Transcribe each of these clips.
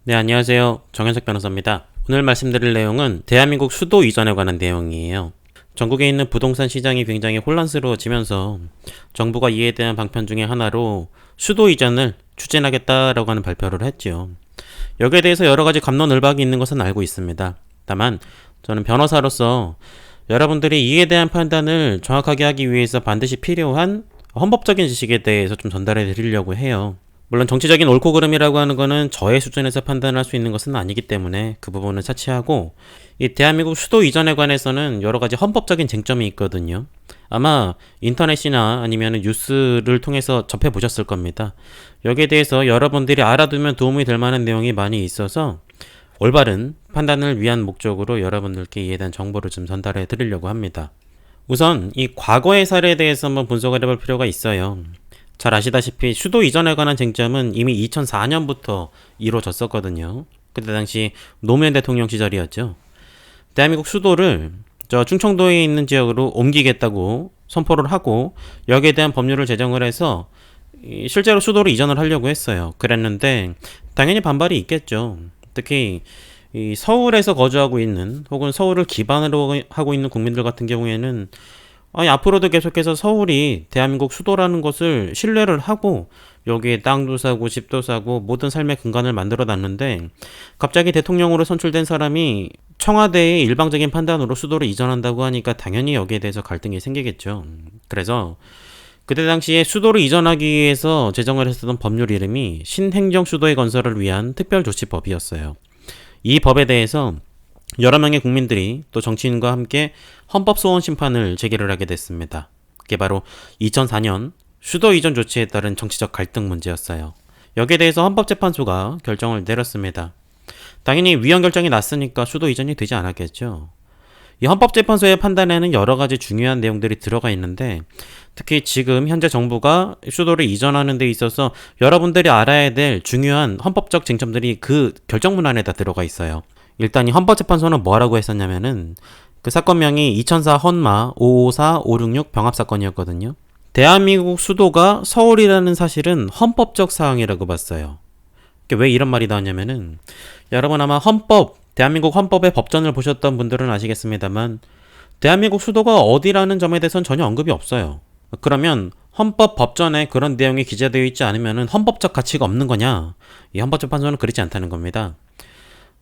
네, 안녕하세요. 정현석 변호사입니다. 오늘 말씀드릴 내용은 대한민국 수도 이전에 관한 내용이에요. 전국에 있는 부동산 시장이 굉장히 혼란스러워지면서 정부가 이에 대한 방편 중에 하나로 수도 이전을 추진하겠다라고 하는 발표를 했죠. 여기에 대해서 여러 가지 갑론을박이 있는 것은 알고 있습니다. 다만 저는 변호사로서 여러분들이 이에 대한 판단을 정확하게 하기 위해서 반드시 필요한 헌법적인 지식에 대해서 좀 전달해 드리려고 해요. 물론 정치적인 옳고 그름이라고 하는 거는 저의 수준에서 판단할 수 있는 것은 아니기 때문에 그 부분은 차치하고, 이 대한민국 수도 이전에 관해서는 여러 가지 헌법적인 쟁점이 있거든요. 아마 인터넷이나 아니면 뉴스를 통해서 접해 보셨을 겁니다. 여기에 대해서 여러분들이 알아두면 도움이 될 만한 내용이 많이 있어서 올바른 판단을 위한 목적으로 여러분들께 이에 대한 정보를 좀 전달해 드리려고 합니다. 우선 이 과거의 사례에 대해서 한번 분석을 해볼 필요가 있어요. 잘 아시다시피 수도 이전에 관한 쟁점은 이미 2004년부터 이루어졌었거든요. 그때 당시 노무현 대통령 시절이었죠. 대한민국 수도를 저 충청도에 있는 지역으로 옮기겠다고 선포를 하고 여기에 대한 법률을 제정을 해서 실제로 수도를 이전을 하려고 했어요. 그랬는데 당연히 반발이 있겠죠. 특히 이 서울에서 거주하고 있는 혹은 서울을 기반으로 하고 있는 국민들 같은 경우에는 앞으로도 계속해서 서울이 대한민국 수도라는 것을 신뢰를 하고 여기에 땅도 사고 집도 사고 모든 삶의 근간을 만들어 놨는데, 갑자기 대통령으로 선출된 사람이 청와대의 일방적인 판단으로 수도를 이전한다고 하니까 당연히 여기에 대해서 갈등이 생기겠죠. 그래서 그때 당시에 수도를 이전하기 위해서 제정을 했었던 법률 이름이 신행정 수도의 건설을 위한 특별조치법이었어요. 이 법에 대해서 여러 명의 국민들이 또 정치인과 함께 헌법소원 심판을 제기를 하게 됐습니다. 그게 바로 2004년 수도 이전 조치에 따른 정치적 갈등 문제였어요. 여기에 대해서 헌법재판소가 결정을 내렸습니다. 당연히 위헌 결정이 났으니까 수도 이전이 되지 않았겠죠. 이 헌법재판소의 판단에는 여러 가지 중요한 내용들이 들어가 있는데, 특히 지금 현재 정부가 수도를 이전하는 데 있어서 여러분들이 알아야 될 중요한 헌법적 쟁점들이 그 결정문 안에다 들어가 있어요. 일단 이 헌법재판소는 뭐라고 했었냐면은, 그 사건명이 2004 헌마 554566 병합사건이었거든요. 대한민국 수도가 서울이라는 사실은 헌법적 사항이라고 봤어요. 왜 이런 말이 나왔냐면은, 여러분 아마 대한민국 헌법의 법전을 보셨던 분들은 아시겠습니다만, 대한민국 수도가 어디라는 점에 대해서는 전혀 언급이 없어요. 그러면 헌법 법전에 그런 내용이 기재되어 있지 않으면 헌법적 가치가 없는 거냐? 이 헌법재판소는 그렇지 않다는 겁니다.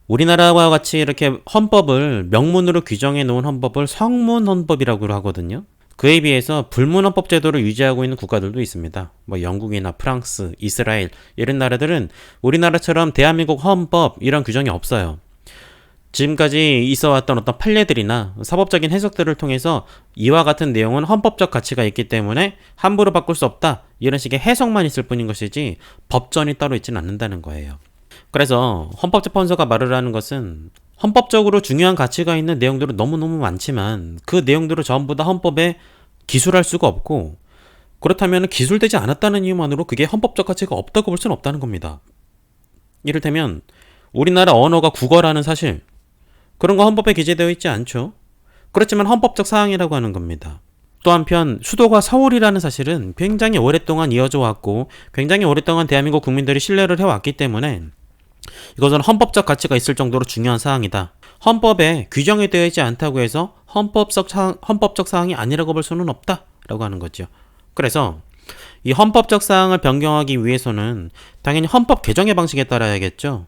우리나라와 같이 이렇게 헌법을 명문으로 규정해 놓은 헌법을 성문 헌법이라고 하거든요. 그에 비해서 불문 헌법 제도를 유지하고 있는 국가들도 있습니다. 영국이나 프랑스, 이스라엘 이런 나라들은 우리나라처럼 대한민국 헌법 이런 규정이 없어요. 지금까지 있어왔던 어떤 판례들이나 사법적인 해석들을 통해서 이와 같은 내용은 헌법적 가치가 있기 때문에 함부로 바꿀 수 없다, 이런 식의 해석만 있을 뿐인 것이지 법전이 따로 있지는 않는다는 거예요. 그래서 헌법재판소가 말을 하는 것은 헌법적으로 중요한 가치가 있는 내용들은 너무너무 많지만 그 내용들을 전부 다 헌법에 기술할 수가 없고, 그렇다면 기술되지 않았다는 이유만으로 그게 헌법적 가치가 없다고 볼 수는 없다는 겁니다. 이를테면 우리나라 언어가 국어라는 사실, 그런 거 헌법에 기재되어 있지 않죠. 그렇지만 헌법적 사항이라고 하는 겁니다. 또 한편 수도가 서울이라는 사실은 굉장히 오랫동안 이어져 왔고 굉장히 오랫동안 대한민국 국민들이 신뢰를 해왔기 때문에 이것은 헌법적 가치가 있을 정도로 중요한 사항이다. 헌법에 규정이 되어 있지 않다고 해서 헌법적 사항이 아니라고 볼 수는 없다라고 하는 거죠. 그래서 이 헌법적 사항을 변경하기 위해서는 당연히 헌법 개정의 방식에 따라야겠죠.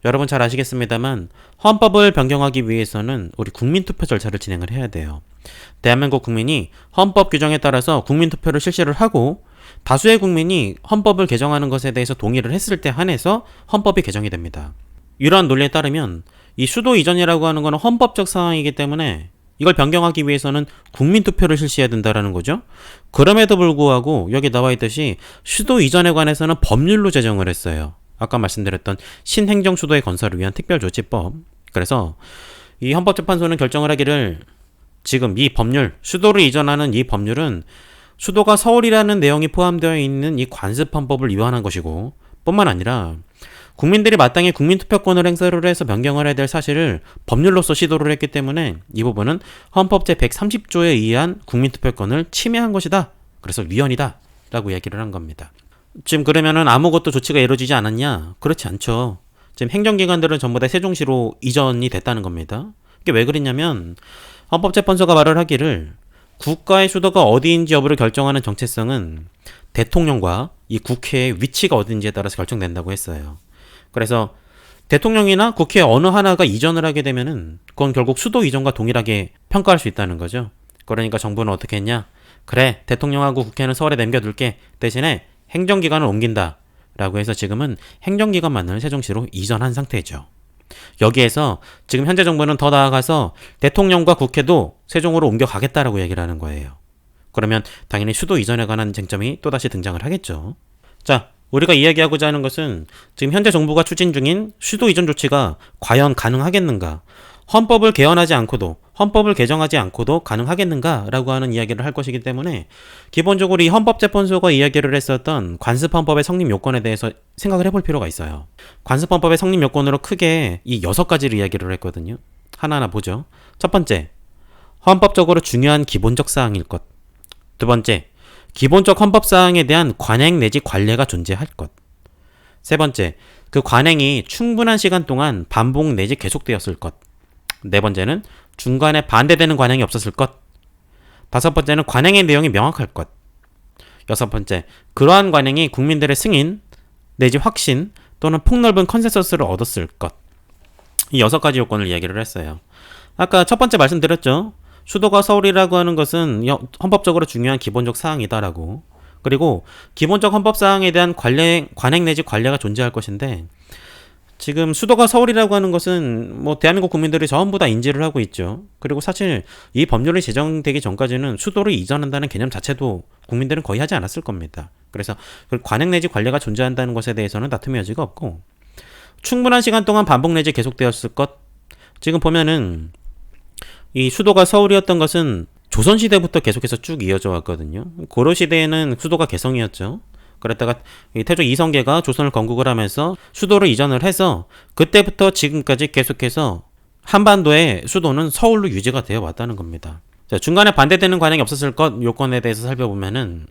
여러분 잘 아시겠습니다만 헌법을 변경하기 위해서는 우리 국민투표 절차를 진행을 해야 돼요. 대한민국 국민이 헌법 규정에 따라서 국민투표를 실시를 하고 다수의 국민이 헌법을 개정하는 것에 대해서 동의를 했을 때 한해서 헌법이 개정이 됩니다. 이러한 논리에 따르면 이 수도 이전이라고 하는 것은 헌법적 사항이기 때문에 이걸 변경하기 위해서는 국민투표를 실시해야 된다는 거죠. 그럼에도 불구하고 여기 나와 있듯이 수도 이전에 관해서는 법률로 제정을 했어요. 아까 말씀드렸던 신행정 수도의 건설을 위한 특별조치법. 그래서 이 헌법재판소는 결정을 하기를, 지금 이 법률, 수도를 이전하는 이 법률은 수도가 서울이라는 내용이 포함되어 있는 이 관습헌법을 위반한 것이고, 뿐만 아니라 국민들이 마땅히 국민투표권을 행사를 해서 변경을 해야 될 사실을 법률로서 시도를 했기 때문에 이 부분은 헌법 제130조에 의한 국민투표권을 침해한 것이다. 그래서 위헌이다 라고 얘기를 한 겁니다. 지금 그러면은 아무것도 조치가 이루어지지 않았냐? 그렇지 않죠. 지금 행정기관들은 전부 다 세종시로 이전이 됐다는 겁니다. 이게 왜 그랬냐면 헌법재판소가 말을 하기를 국가의 수도가 어디인지 여부를 결정하는 정체성은 대통령과 이 국회의 위치가 어딘지에 따라서 결정된다고 했어요. 그래서 대통령이나 국회 어느 하나가 이전을 하게 되면은 그건 결국 수도 이전과 동일하게 평가할 수 있다는 거죠. 그러니까 정부는 어떻게 했냐? 그래, 대통령하고 국회는 서울에 남겨둘게. 대신에 행정기관을 옮긴다. 라고 해서 지금은 행정기관만을 세종시로 이전한 상태죠. 여기에서 지금 현재 정부는 더 나아가서 대통령과 국회도 세종으로 옮겨가겠다라고 얘기를 하는 거예요. 그러면 당연히 수도 이전에 관한 쟁점이 또다시 등장을 하겠죠. 자, 우리가 이야기하고자 하는 것은 지금 현재 정부가 추진 중인 수도 이전 조치가 과연 가능하겠는가? 헌법을 개헌하지 않고도, 헌법을 개정하지 않고도 가능하겠는가라고 하는 이야기를 할 것이기 때문에 기본적으로 이 헌법재판소가 이야기를 했었던 관습헌법의 성립 요건에 대해서 생각을 해볼 필요가 있어요. 관습헌법의 성립 요건으로 크게 이 6가지를 이야기를 했거든요. 하나하나 보죠. 첫 번째, 헌법적으로 중요한 기본적 사항일 것. 두 번째, 기본적 헌법 사항에 대한 관행 내지 관례가 존재할 것. 세 번째, 그 관행이 충분한 시간 동안 반복 내지 계속되었을 것. 네 번째는 중간에 반대되는 관행이 없었을 것. 다섯 번째는 관행의 내용이 명확할 것. 여섯 번째, 그러한 관행이 국민들의 승인 내지 확신 또는 폭넓은 컨센서스를 얻었을 것. 이 6가지 요건을 이야기를 했어요. 아까 첫 번째 말씀드렸죠. 수도가 서울이라고 하는 것은 헌법적으로 중요한 기본적 사항이다라고. 그리고 기본적 헌법 사항에 대한 관행 내지 관례가 존재할 것인데 지금 수도가 서울이라고 하는 것은 뭐 대한민국 국민들이 전부 다 인지를 하고 있죠. 그리고 사실 이 법률이 제정되기 전까지는 수도를 이전한다는 개념 자체도 국민들은 거의 하지 않았을 겁니다. 그래서 그 관행 내지 관례가 존재한다는 것에 대해서는 다툼의 여지가 없고 충분한 시간 동안 반복 내지 계속되었을 것. 지금 보면은 이 수도가 서울이었던 것은 조선시대부터 계속해서 쭉 이어져 왔거든요. 고려시대에는 수도가 개성이었죠. 그랬다가 태조 이성계가 조선을 건국을 하면서 수도를 이전을 해서 그때부터 지금까지 계속해서 한반도의 수도는 서울로 유지가 되어 왔다는 겁니다. 자, 중간에 반대되는 관행이 없었을 것 요건에 대해서 살펴보면은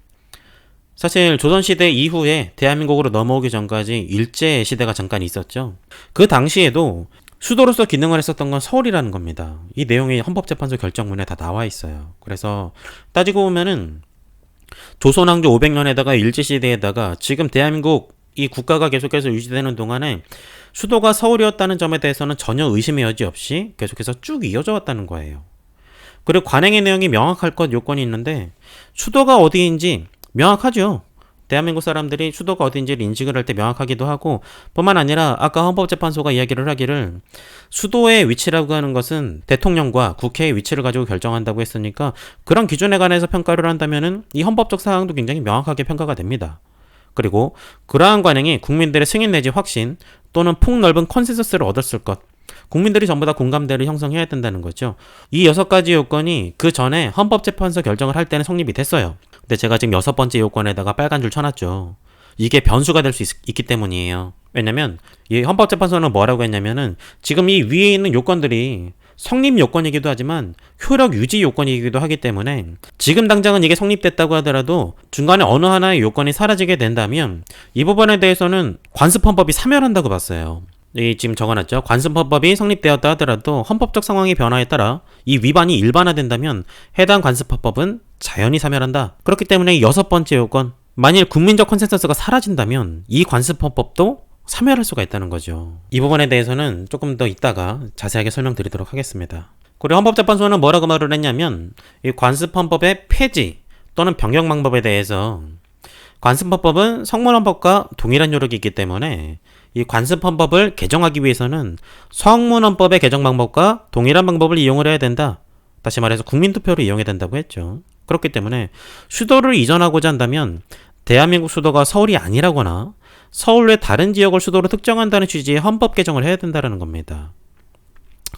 사실 조선시대 이후에 대한민국으로 넘어오기 전까지 일제시대가 잠깐 있었죠. 그 당시에도 수도로서 기능을 했었던 건 서울이라는 겁니다. 이 내용이 헌법재판소 결정문에 다 나와 있어요. 그래서 따지고 보면은 조선왕조 500년에다가 일제시대에다가 지금 대한민국 이 국가가 계속해서 유지되는 동안에 수도가 서울이었다는 점에 대해서는 전혀 의심의 여지 없이 계속해서 쭉 이어져 왔다는 거예요. 그리고 관행의 내용이 명확할 것 요건이 있는데 수도가 어디인지 명확하죠. 대한민국 사람들이 수도가 어딘지를 인식을 할 때 명확하기도 하고 뿐만 아니라 아까 헌법재판소가 이야기를 하기를 수도의 위치라고 하는 것은 대통령과 국회의 위치를 가지고 결정한다고 했으니까 그런 기준에 관해서 평가를 한다면은 이 헌법적 사항도 굉장히 명확하게 평가가 됩니다. 그리고 그러한 관행이 국민들의 승인 내지 확신 또는 폭넓은 컨센서스를 얻었을 것. 국민들이 전부 다 공감대를 형성해야 된다는 거죠. 이 6가지 요건이 그 전에 헌법재판소 결정을 할 때는 성립이 됐어요. 근데 제가 지금 6번째 요건에다가 빨간 줄 쳐놨죠. 이게 변수가 될 수 있기 때문이에요. 왜냐면 이 헌법재판소는 뭐라고 했냐면은 지금 이 위에 있는 요건들이 성립 요건이기도 하지만 효력 유지 요건이기도 하기 때문에 지금 당장은 이게 성립됐다고 하더라도 중간에 어느 하나의 요건이 사라지게 된다면 이 부분에 대해서는 관습헌법이 사멸한다고 봤어요. 이 지금 적어놨죠. 관습헌법이 성립되었다 하더라도 헌법적 상황의 변화에 따라 이 위반이 일반화된다면 해당 관습헌법은 자연히 사멸한다. 그렇기 때문에 6번째 요건, 만일 국민적 컨센서스가 사라진다면 이 관습헌법도 사멸할 수가 있다는 거죠. 이 부분에 대해서는 조금 더 이따가 자세하게 설명드리도록 하겠습니다. 그리고 헌법재판소는 뭐라고 말을 했냐면 이 관습헌법의 폐지 또는 변경 방법에 대해서 관습헌법은 성문헌법과 동일한 요력이 있기 때문에 이 관습헌법을 개정하기 위해서는 성문헌법의 개정 방법과 동일한 방법을 이용을 해야 된다. 다시 말해서 국민투표를 이용해야 된다고 했죠. 그렇기 때문에 수도를 이전하고자 한다면 대한민국 수도가 서울이 아니라거나 서울 외 다른 지역을 수도로 특정한다는 취지의 헌법 개정을 해야 된다는 겁니다.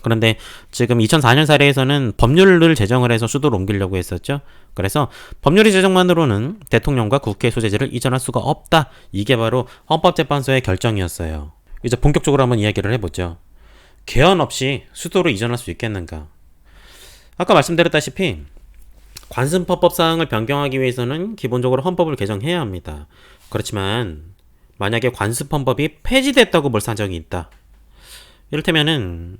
그런데 지금 2004년 사례에서는 법률을 제정을 해서 수도를 옮기려고 했었죠. 그래서 법률의 제정만으로는 대통령과 국회 소재지를 이전할 수가 없다. 이게 바로 헌법재판소의 결정이었어요. 이제 본격적으로 한번 이야기를 해보죠. 개헌 없이 수도로 이전할 수 있겠는가? 아까 말씀드렸다시피 관습헌법 사항을 변경하기 위해서는 기본적으로 헌법을 개정해야 합니다. 그렇지만 만약에 관습헌법이 폐지됐다고 볼 사정이 있다. 이를테면은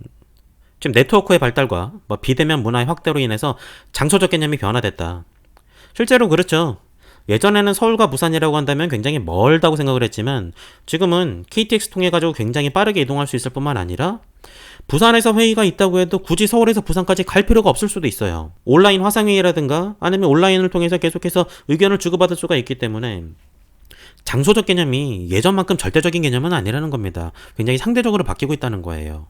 지금 네트워크의 발달과 뭐 비대면 문화의 확대로 인해서 장소적 개념이 변화됐다. 실제로 그렇죠. 예전에는 서울과 부산이라고 한다면 굉장히 멀다고 생각을 했지만 지금은 KTX 통해 가지고 굉장히 빠르게 이동할 수 있을 뿐만 아니라 부산에서 회의가 있다고 해도 굳이 서울에서 부산까지 갈 필요가 없을 수도 있어요. 온라인 화상회의라든가 아니면 온라인을 통해서 계속해서 의견을 주고받을 수가 있기 때문에 장소적 개념이 예전만큼 절대적인 개념은 아니라는 겁니다. 굉장히 상대적으로 바뀌고 있다는 거예요.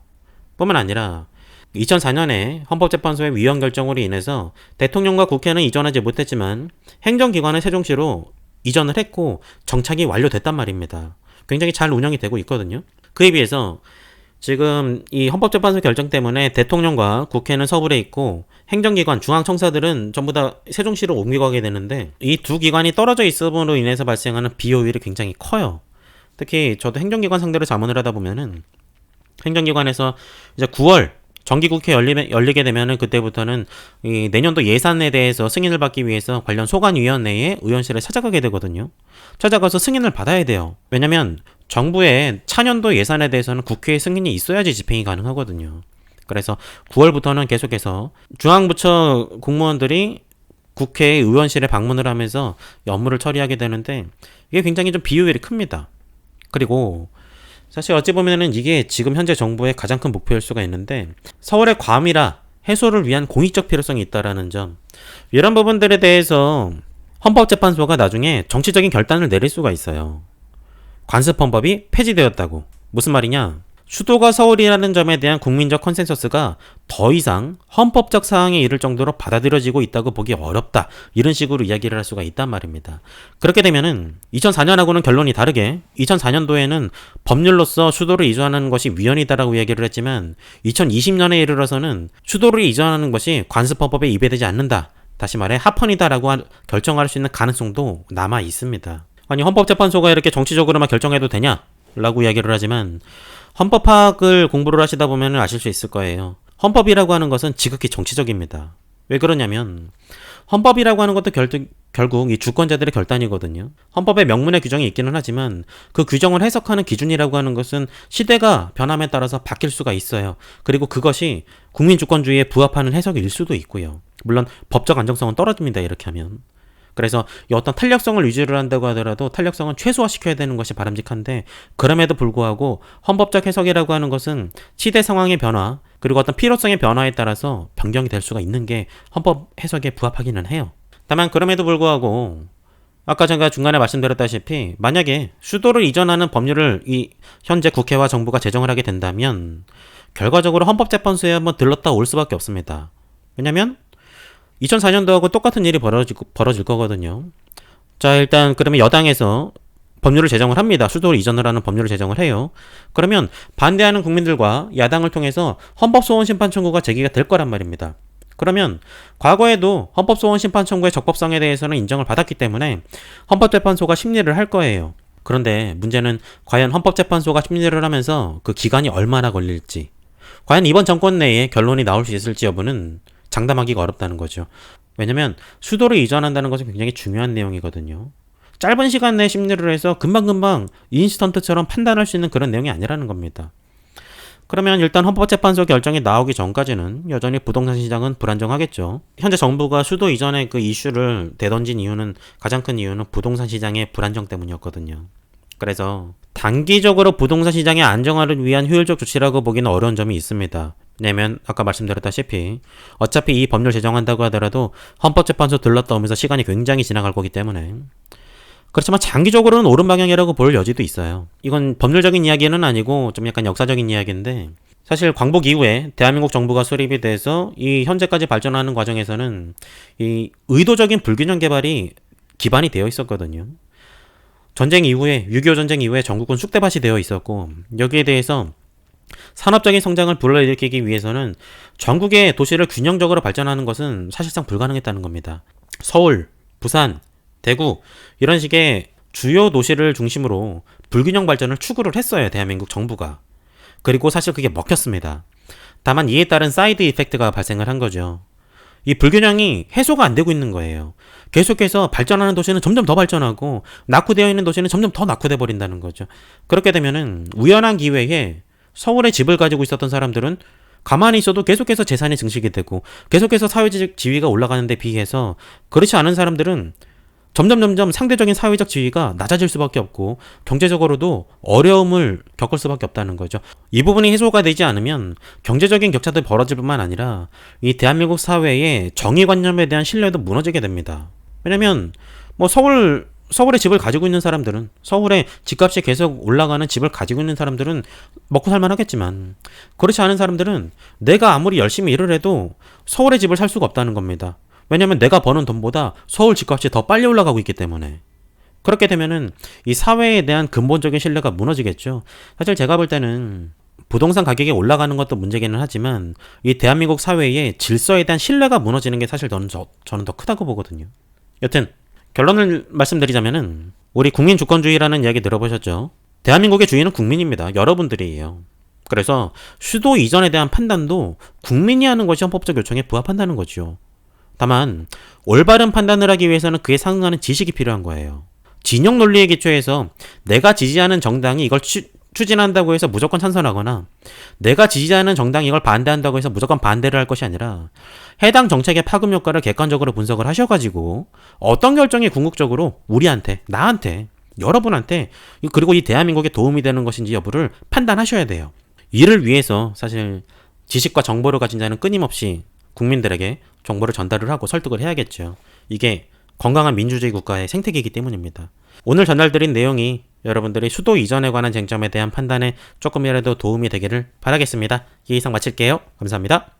뿐만 아니라 2004년에 헌법재판소의 위헌 결정으로 인해서 대통령과 국회는 이전하지 못했지만 행정기관은 세종시로 이전을 했고 정착이 완료됐단 말입니다. 굉장히 잘 운영이 되고 있거든요. 그에 비해서 지금 이 헌법재판소 결정 때문에 대통령과 국회는 서울에 있고 행정기관, 중앙청사들은 전부 다 세종시로 옮겨가게 되는데 이 두 기관이 떨어져 있음으로 인해서 발생하는 비효율이 굉장히 커요. 특히 저도 행정기관 상대로 자문을 하다 보면은 행정기관에서 이제 9월 정기국회 열리게 되면은 그때부터는 이 내년도 예산에 대해서 승인을 받기 위해서 관련 소관위원회의 의원실에 찾아가게 되거든요. 찾아가서 승인을 받아야 돼요. 왜냐면 정부의 차년도 예산에 대해서는 국회의 승인이 있어야지 집행이 가능하거든요. 그래서 9월부터는 계속해서 중앙부처 공무원들이 국회 의원실에 방문을 하면서 업무를 처리하게 되는데 이게 굉장히 좀 비효율이 큽니다. 그리고 사실 어찌 보면은 이게 지금 현재 정부의 가장 큰 목표일 수가 있는데 서울의 과밀화 해소를 위한 공익적 필요성이 있다라는 점, 이런 부분들에 대해서 헌법재판소가 나중에 정치적인 결단을 내릴 수가 있어요. 관습헌법이 폐지되었다고. 무슨 말이냐? 수도가 서울이라는 점에 대한 국민적 컨센서스가 더 이상 헌법적 사항에 이를 정도로 받아들여지고 있다고 보기 어렵다. 이런 식으로 이야기를 할 수가 있단 말입니다. 그렇게 되면은 2004년하고는 결론이 다르게 2004년도에는 법률로서 수도를 이전하는 것이 위헌이다라고 이야기를 했지만 2020년에 이르러서는 수도를 이전하는 것이 관습헌법에 위배되지 않는다. 다시 말해 합헌이다라고 결정할 수 있는 가능성도 남아 있습니다. 아니 헌법재판소가 이렇게 정치적으로만 결정해도 되냐? 라고 이야기를 하지만 헌법학을 공부를 하시다 보면 아실 수 있을 거예요. 헌법이라고 하는 것은 지극히 정치적입니다. 왜 그러냐면 헌법이라고 하는 것도 결국 이 주권자들의 결단이거든요. 헌법에 명문의 규정이 있기는 하지만 그 규정을 해석하는 기준이라고 하는 것은 시대가 변함에 따라서 바뀔 수가 있어요. 그리고 그것이 국민주권주의에 부합하는 해석일 수도 있고요. 물론 법적 안정성은 떨어집니다. 이렇게 하면. 그래서 이 어떤 탄력성을 유지를 한다고 하더라도 탄력성은 최소화시켜야 되는 것이 바람직한데 그럼에도 불구하고 헌법적 해석이라고 하는 것은 시대 상황의 변화 그리고 어떤 필요성의 변화에 따라서 변경이 될 수가 있는 게 헌법 해석에 부합하기는 해요. 다만 그럼에도 불구하고 아까 제가 중간에 말씀드렸다시피 만약에 수도를 이전하는 법률을 이 현재 국회와 정부가 제정을 하게 된다면 결과적으로 헌법재판소에 한번 들렀다 올 수밖에 없습니다. 왜냐면 2004년도하고 똑같은 일이 벌어질 거거든요. 자, 일단 그러면 여당에서 법률을 제정을 합니다. 수도를 이전을 하는 법률을 제정을 해요. 그러면 반대하는 국민들과 야당을 통해서 헌법소원심판 청구가 제기가 될 거란 말입니다. 그러면 과거에도 헌법소원심판 청구의 적법성에 대해서는 인정을 받았기 때문에 헌법재판소가 심리를 할 거예요. 그런데 문제는 과연 헌법재판소가 심리를 하면서 그 기간이 얼마나 걸릴지, 과연 이번 정권 내에 결론이 나올 수 있을지 여부는 장담하기가 어렵다는 거죠. 왜냐면 수도를 이전한다는 것은 굉장히 중요한 내용이거든요. 짧은 시간 내에 심리를 해서 금방금방 인스턴트처럼 판단할 수 있는 그런 내용이 아니라는 겁니다. 그러면 일단 헌법재판소 결정이 나오기 전까지는 여전히 부동산 시장은 불안정하겠죠. 현재 정부가 수도 이전의 그 이슈를 대던진 이유는, 가장 큰 이유는 부동산 시장의 불안정 때문이었거든요. 그래서 단기적으로 부동산 시장의 안정화를 위한 효율적 조치라고 보기는 어려운 점이 있습니다. 왜냐면 아까 말씀드렸다시피 어차피 이 법률 제정한다고 하더라도 헌법재판소 들렀다 오면서 시간이 굉장히 지나갈 거기 때문에, 그렇지만 장기적으로는 옳은 방향이라고 볼 여지도 있어요. 이건 법률적인 이야기는 아니고 좀 약간 역사적인 이야기인데, 사실 광복 이후에 대한민국 정부가 수립이 돼서 이 현재까지 발전하는 과정에서는 이 의도적인 불균형 개발이 기반이 되어 있었거든요. 전쟁 이후에 6.25 전쟁 이후에 전국은 쑥대밭이 되어 있었고, 여기에 대해서 산업적인 성장을 불러일으키기 위해서는 전국의 도시를 균형적으로 발전하는 것은 사실상 불가능했다는 겁니다. 서울, 부산, 대구 이런 식의 주요 도시를 중심으로 불균형 발전을 추구를 했어요. 대한민국 정부가. 그리고 사실 그게 먹혔습니다. 다만 이에 따른 사이드 이펙트가 발생을 한 거죠. 이 불균형이 해소가 안 되고 있는 거예요. 계속해서 발전하는 도시는 점점 더 발전하고 낙후되어 있는 도시는 점점 더 낙후돼 버린다는 거죠. 그렇게 되면은 우연한 기회에 서울에 집을 가지고 있었던 사람들은 가만히 있어도 계속해서 재산이 증식이 되고 계속해서 사회적 지위가 올라가는 데 비해서 그렇지 않은 사람들은 점점 상대적인 사회적 지위가 낮아질 수밖에 없고 경제적으로도 어려움을 겪을 수밖에 없다는 거죠. 이 부분이 해소가 되지 않으면 경제적인 격차도 벌어질 뿐만 아니라 이 대한민국 사회의 정의관념에 대한 신뢰도 무너지게 됩니다. 왜냐면 뭐 서울에 집을 가지고 있는 사람들은, 서울에 집값이 계속 올라가는 집을 가지고 있는 사람들은 먹고 살만 하겠지만, 그렇지 않은 사람들은 내가 아무리 열심히 일을 해도 서울에 집을 살 수가 없다는 겁니다. 왜냐면 내가 버는 돈보다 서울 집값이 더 빨리 올라가고 있기 때문에. 그렇게 되면은 이 사회에 대한 근본적인 신뢰가 무너지겠죠. 사실 제가 볼 때는 부동산 가격이 올라가는 것도 문제기는 하지만 이 대한민국 사회의 질서에 대한 신뢰가 무너지는 게 사실 저는 더 크다고 보거든요. 여튼 결론을 말씀드리자면은 우리 국민 주권주의라는 이야기 들어보셨죠? 대한민국의 주인은 국민입니다. 여러분들이에요. 그래서 수도 이전에 대한 판단도 국민이 하는 것이 헌법적 요청에 부합한다는 거죠. 다만 올바른 판단을 하기 위해서는 그에 상응하는 지식이 필요한 거예요. 진영 논리에 기초해서 내가 지지하는 정당이 이걸 추진한다고 해서 무조건 찬성하거나 내가 지지하는 정당이 이걸 반대한다고 해서 무조건 반대를 할 것이 아니라 해당 정책의 파급 효과를 객관적으로 분석을 하셔가지고 어떤 결정이 궁극적으로 우리한테, 나한테, 여러분한테 그리고 이 대한민국에 도움이 되는 것인지 여부를 판단하셔야 돼요. 이를 위해서 사실 지식과 정보를 가진 자는 끊임없이 국민들에게 정보를 전달을 하고 설득을 해야겠죠. 이게 건강한 민주주의 국가의 생태계이기 때문입니다. 오늘 전달드린 내용이 여러분들이 수도 이전에 관한 쟁점에 대한 판단에 조금이라도 도움이 되기를 바라겠습니다. 이 이상 마칠게요. 감사합니다.